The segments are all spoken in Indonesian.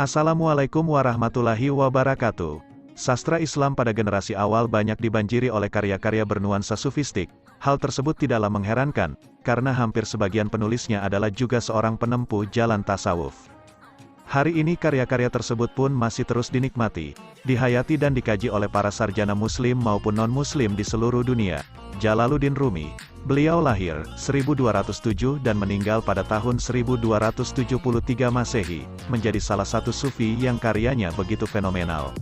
Assalamualaikum warahmatullahi wabarakatuh. Sastra Islam pada generasi awal banyak dibanjiri oleh karya-karya bernuansa sufistik. Hal tersebut tidaklah mengherankan, karena hampir sebagian penulisnya adalah juga seorang penempuh jalan tasawuf. Hari ini karya-karya tersebut pun masih terus dinikmati, dihayati dan dikaji oleh para sarjana muslim maupun non-muslim di seluruh dunia. Jalaluddin Rumi. Beliau lahir 1207 dan meninggal pada tahun 1273 Masehi, menjadi salah satu sufi yang karyanya begitu fenomenal.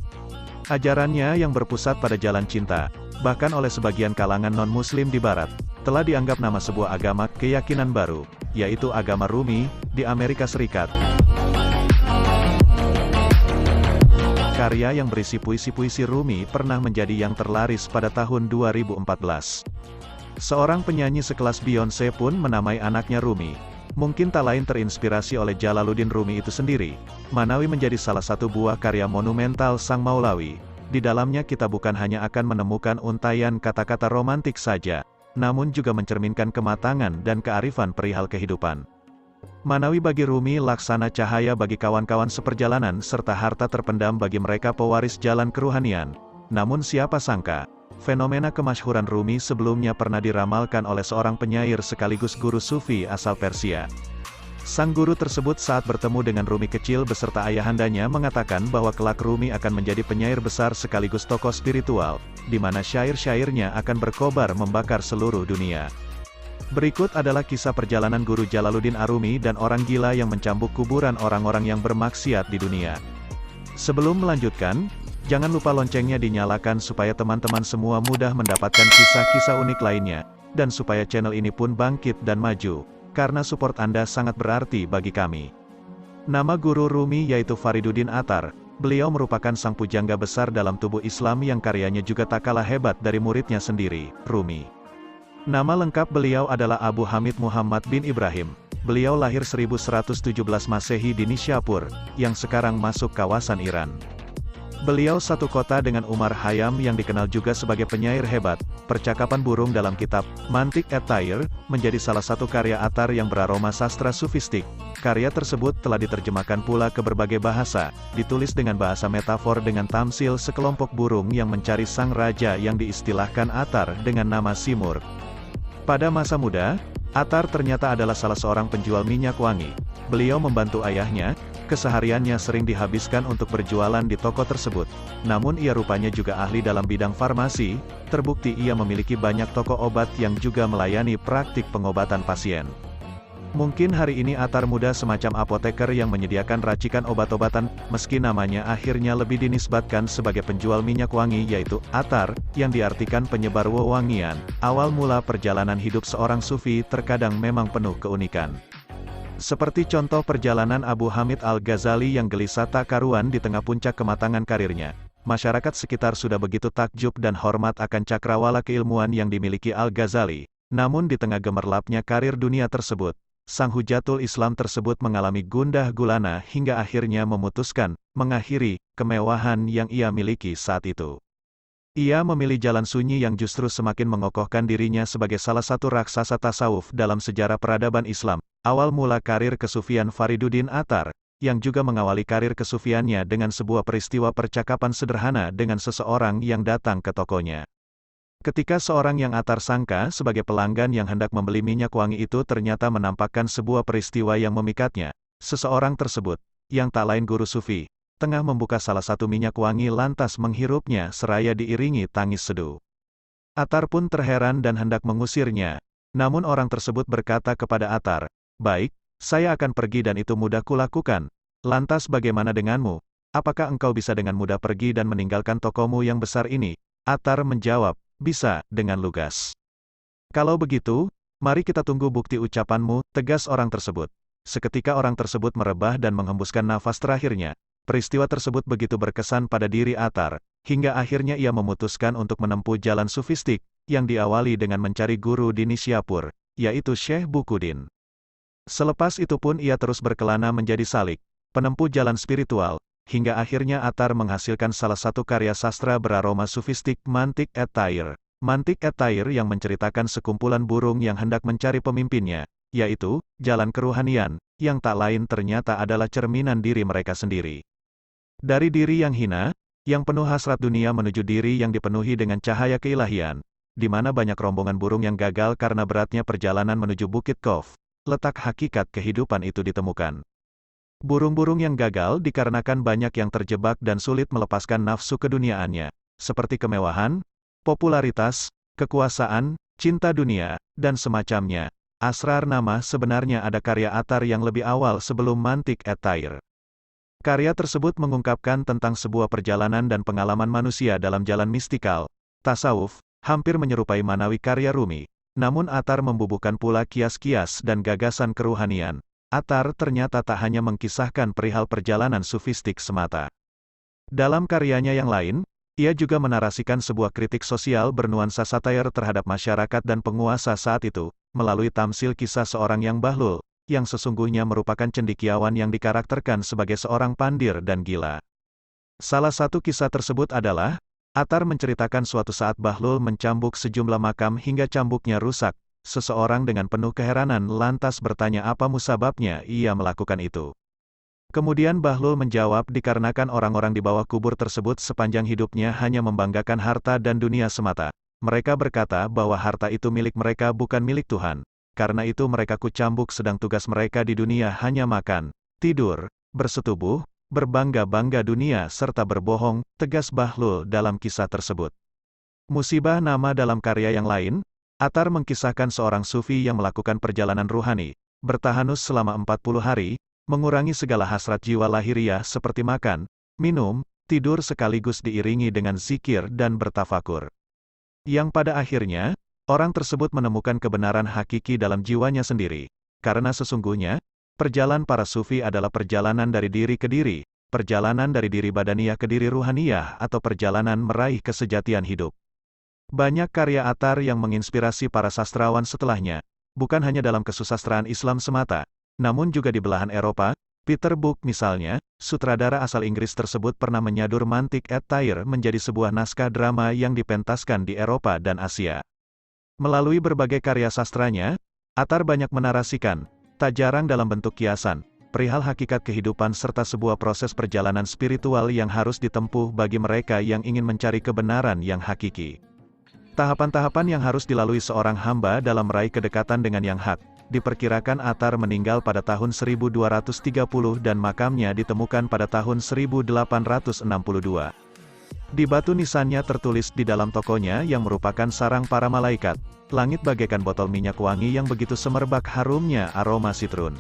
Ajarannya yang berpusat pada jalan cinta, bahkan oleh sebagian kalangan non-muslim di barat, telah dianggap nama sebuah agama keyakinan baru, yaitu agama Rumi, di Amerika Serikat. Karya yang berisi puisi-puisi Rumi pernah menjadi yang terlaris pada tahun 2014. Seorang penyanyi sekelas Beyonce pun menamai anaknya Rumi. Mungkin tak lain terinspirasi oleh Jalaluddin Rumi itu sendiri. Manawi menjadi salah satu buah karya monumental Sang Maulawi. Di dalamnya kita bukan hanya akan menemukan untayan kata-kata romantik saja, namun juga mencerminkan kematangan dan kearifan perihal kehidupan. Manawi bagi Rumi laksana cahaya bagi kawan-kawan seperjalanan serta harta terpendam bagi mereka pewaris jalan keruhanian. Namun siapa sangka, fenomena kemasyhuran Rumi sebelumnya pernah diramalkan oleh seorang penyair sekaligus guru sufi asal Persia. Sang guru tersebut saat bertemu dengan Rumi kecil beserta ayahandanya mengatakan bahwa kelak Rumi akan menjadi penyair besar sekaligus tokoh spiritual, di mana syair-syairnya akan berkobar membakar seluruh dunia. Berikut adalah kisah perjalanan guru Jalaluddin Arumi dan orang gila yang mencambuk kuburan orang-orang yang bermaksiat di dunia. Sebelum melanjutkan, jangan lupa loncengnya dinyalakan supaya teman-teman semua mudah mendapatkan kisah-kisah unik lainnya, dan supaya channel ini pun bangkit dan maju, karena support Anda sangat berarti bagi kami. Nama guru Rumi yaitu Fariduddin Attar. Beliau merupakan sang pujangga besar dalam tubuh Islam yang karyanya juga tak kalah hebat dari muridnya sendiri, Rumi. Nama lengkap beliau adalah Abu Hamid Muhammad bin Ibrahim. Beliau lahir 1117 Masehi di Nishapur, yang sekarang masuk kawasan Iran. Beliau satu kota dengan Umar Khayyam yang dikenal juga sebagai penyair hebat. Percakapan burung dalam kitab Mantiq at-Tayr menjadi salah satu karya Attar yang beraroma sastra sufistik. Karya tersebut telah diterjemahkan pula ke berbagai bahasa, ditulis dengan bahasa metafor dengan tamsil sekelompok burung yang mencari sang raja yang diistilahkan Attar dengan nama Simurg. Pada masa muda, Attar ternyata adalah salah seorang penjual minyak wangi. Beliau membantu ayahnya, kesehariannya sering dihabiskan untuk berjualan di toko tersebut. Namun ia rupanya juga ahli dalam bidang farmasi, terbukti ia memiliki banyak toko obat yang juga melayani praktik pengobatan pasien. Mungkin hari ini Attar muda semacam apoteker yang menyediakan racikan obat-obatan, meski namanya akhirnya lebih dinisbatkan sebagai penjual minyak wangi yaitu Attar, yang diartikan penyebar wewangian. Awal mula perjalanan hidup seorang sufi terkadang memang penuh keunikan. Seperti contoh perjalanan Abu Hamid Al-Ghazali yang gelisah tak karuan di tengah puncak kematangan karirnya. Masyarakat sekitar sudah begitu takjub dan hormat akan cakrawala keilmuan yang dimiliki Al-Ghazali. Namun di tengah gemerlapnya karir dunia tersebut, sang hujatul Islam tersebut mengalami gundah gulana hingga akhirnya memutuskan mengakhiri kemewahan yang ia miliki saat itu. Ia memilih jalan sunyi yang justru semakin mengokohkan dirinya sebagai salah satu raksasa tasawuf dalam sejarah peradaban Islam. Awal mula karir kesufian Fariduddin Attar, yang juga mengawali karir kesufiannya dengan sebuah peristiwa percakapan sederhana dengan seseorang yang datang ke tokonya. Ketika seorang yang Attar sangka sebagai pelanggan yang hendak membeli minyak wangi itu ternyata menampakkan sebuah peristiwa yang memikatnya. Seseorang tersebut, yang tak lain guru sufi, tengah membuka salah satu minyak wangi lantas menghirupnya seraya diiringi tangis seduh. Attar pun terheran dan hendak mengusirnya. Namun orang tersebut berkata kepada Attar, "Baik, saya akan pergi dan itu mudah kulakukan. Lantas bagaimana denganmu? Apakah engkau bisa dengan mudah pergi dan meninggalkan tokomu yang besar ini?" Attar menjawab, "Bisa, dengan lugas." "Kalau begitu, mari kita tunggu bukti ucapanmu," tegas orang tersebut. Seketika orang tersebut merebah dan menghembuskan nafas terakhirnya. Peristiwa tersebut begitu berkesan pada diri Attar, hingga akhirnya ia memutuskan untuk menempuh jalan sufistik, yang diawali dengan mencari guru di Nishapur, yaitu Syekh Bukuddin. Selepas itu pun ia terus berkelana menjadi salik, penempuh jalan spiritual, hingga akhirnya Attar menghasilkan salah satu karya sastra beraroma sufistik Mantiq at-Tayr. Mantiq at-Tayr yang menceritakan sekumpulan burung yang hendak mencari pemimpinnya, yaitu jalan keruhanian, yang tak lain ternyata adalah cerminan diri mereka sendiri. Dari diri yang hina, yang penuh hasrat dunia menuju diri yang dipenuhi dengan cahaya keilahian, di mana banyak rombongan burung yang gagal karena beratnya perjalanan menuju Bukit Qaf, letak hakikat kehidupan itu ditemukan. Burung-burung yang gagal dikarenakan banyak yang terjebak dan sulit melepaskan nafsu keduniaannya, seperti kemewahan, popularitas, kekuasaan, cinta dunia, dan semacamnya. Asrar Nama sebenarnya ada karya Attar yang lebih awal sebelum Mantiq at-Tair. Karya tersebut mengungkapkan tentang sebuah perjalanan dan pengalaman manusia dalam jalan mistikal, tasawuf, hampir menyerupai Manawi karya Rumi. Namun Attar membubuhkan pula kias-kias dan gagasan keruhanian. Attar ternyata tak hanya mengkisahkan perihal perjalanan sufistik semata. Dalam karyanya yang lain, ia juga menarasikan sebuah kritik sosial bernuansa satair terhadap masyarakat dan penguasa saat itu, melalui tamsil kisah seorang yang bahlul, yang sesungguhnya merupakan cendekiawan yang dikarakterkan sebagai seorang pandir dan gila. Salah satu kisah tersebut adalah, Attar menceritakan suatu saat Bahlul mencambuk sejumlah makam hingga cambuknya rusak. Seseorang dengan penuh keheranan lantas bertanya apa musababnya ia melakukan itu. Kemudian Bahlul menjawab dikarenakan orang-orang di bawah kubur tersebut sepanjang hidupnya hanya membanggakan harta dan dunia semata. Mereka berkata bahwa harta itu milik mereka bukan milik Tuhan. Karena itu mereka kucambuk sedang tugas mereka di dunia hanya makan, tidur, bersetubuh, berbangga-bangga dunia serta berbohong, tegas Bahlul dalam kisah tersebut. Musibah Nama dalam karya yang lain, Attar mengkisahkan seorang sufi yang melakukan perjalanan ruhani, bertahanus selama 40 hari, mengurangi segala hasrat jiwa lahiriah seperti makan, minum, tidur sekaligus diiringi dengan zikir dan bertafakur. Yang pada akhirnya, orang tersebut menemukan kebenaran hakiki dalam jiwanya sendiri, karena sesungguhnya, perjalanan para sufi adalah perjalanan dari diri ke diri, perjalanan dari diri badaniah ke diri ruhaniyah atau perjalanan meraih kesejatian hidup. Banyak karya Attar yang menginspirasi para sastrawan setelahnya, bukan hanya dalam kesusastraan Islam semata, namun juga di belahan Eropa. Peter Brook misalnya, sutradara asal Inggris tersebut pernah menyadur Mantiq at-Tair menjadi sebuah naskah drama yang dipentaskan di Eropa dan Asia. Melalui berbagai karya sastranya, Attar banyak menarasikan, tak jarang dalam bentuk kiasan, perihal hakikat kehidupan serta sebuah proses perjalanan spiritual yang harus ditempuh bagi mereka yang ingin mencari kebenaran yang hakiki. Tahapan-tahapan yang harus dilalui seorang hamba dalam meraih kedekatan dengan yang hak. Diperkirakan Attar meninggal pada tahun 1230 dan makamnya ditemukan pada tahun 1862. Di batu nisannya tertulis di dalam tokonya yang merupakan sarang para malaikat, langit bagaikan botol minyak wangi yang begitu semerbak harumnya aroma sitrun.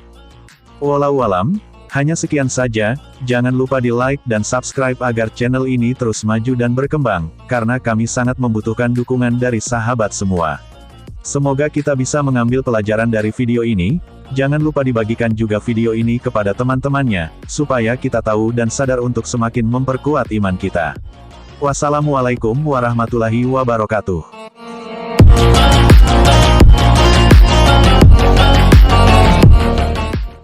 Walau alam, hanya sekian saja, jangan lupa di like dan subscribe agar channel ini terus maju dan berkembang, karena kami sangat membutuhkan dukungan dari sahabat semua. Semoga kita bisa mengambil pelajaran dari video ini, jangan lupa dibagikan juga video ini kepada teman-temannya, supaya kita tahu dan sadar untuk semakin memperkuat iman kita. Wassalamualaikum warahmatullahi wabarakatuh.